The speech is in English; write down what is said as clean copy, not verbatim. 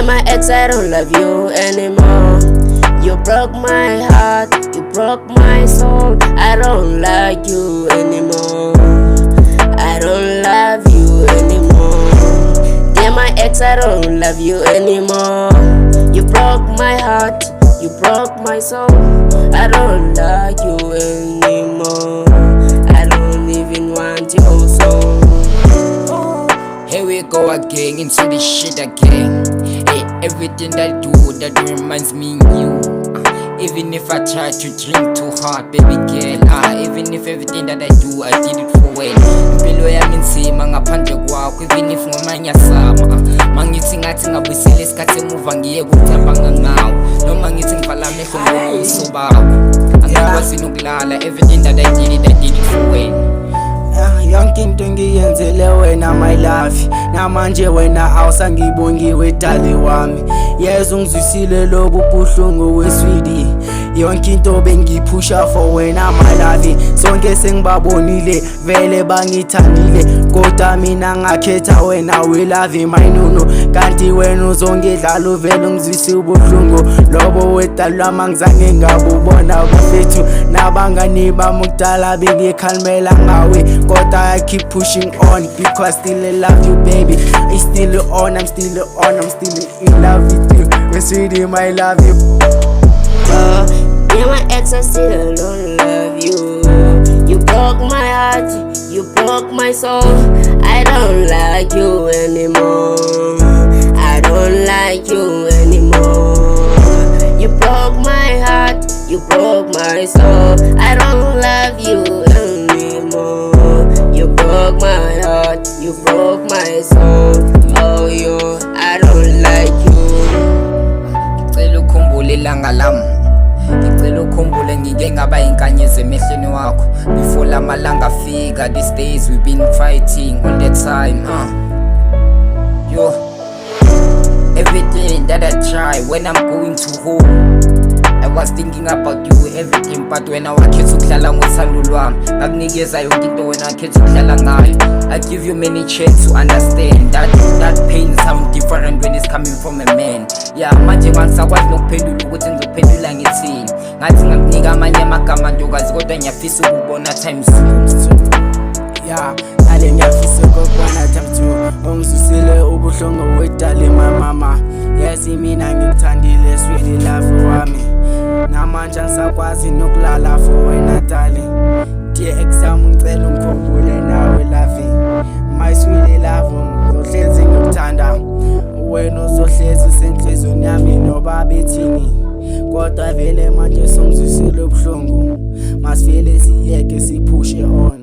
Dear my ex, I don't love you anymore. You broke my heart, you broke my soul. I don't like you anymore. I don't love you anymore. Dear my ex, I don't love you anymore. You broke my heart, you broke my soul. I don't like you anymore. I don't even want your soul. Here we go again, into this shit again. Hey, everything that I do, that reminds me of you. Even if I try to drink too hard, baby girl. Even if everything that I do, I did it for well. Impilo yami nzima ngaphandle kwakho, even if ngamanye asama. Mangithi ngathi ngabuyisela isikhathi emuva ngiye kucabanga ngawo. Noma ngithi ngivala amehlo ngobuso bakho. Angikwazi nokulala, everything that I did it for well. Yonke into ngiyenzele wena my love. Namanje wena awusangibongiwe dali wami. Yes ungizwisile lobu buhlungu weswidi. Yonke into bengiphusha for wena my love. Sonke sengibabonile vele bangithandile. Kodwa mina ngakhetha wena we love my nuno. Kanti wena uzongidlala vele ungizwise ubuhlungu. Lobo wedalwa mangizange ngabubona bafethu. Nabangani bami kudala bengikhalimela ngawe. Kodwa I keep pushing on because still I love you baby. I'm still on, I'm still in love with you. We're sweetie, I love you. Yeah, my ex, I still don't love you. You broke my heart, you broke my soul. I don't like you anymore. I don't like you anymore. You broke my heart, you broke my soul. I don't love you anymore. You broke my heart, you broke my soul. Oh yo, I don't like you. Ngicela ukhumbule ilanga lami. Ngicela ukhumbule ngike ngaba inkanyezi emehlweni wakho. Before lamalanga afika, these days we've been fighting all the time. Yo, everything that I try when I'm going to home, I was thinking about you everything, but when I wakhetha ukudlala ngothando lwami, ngakunikeza yonke into wena wakhetha ukudlala ngayo. I give you many chances to understand that pain sound different when it's coming from a man. Yeah, manje ngisakwazi nokuphendula ukuthi ngizophendula ngithini. Ngathi ngakunika amanye amagama ntokazi kodwa ngiyafisa ukubona times 2. Yeah, dale ngiyafisa ukubona times 2. Ungizwisile ubuhlungu wedali my mama. Yes mina ngikuthandile sweet love wami. Namanje ngisakwazi nokulala for wena dali. Dear exam ngicela ungikhumbule nawe love. My sweet love uzohlezi ngikuthanda. Wena uzohlezi usenhlizweni yami noba bethini. Kodwa vele manje songizwisile ubuhlungu. Masivele siyeke siphushe on.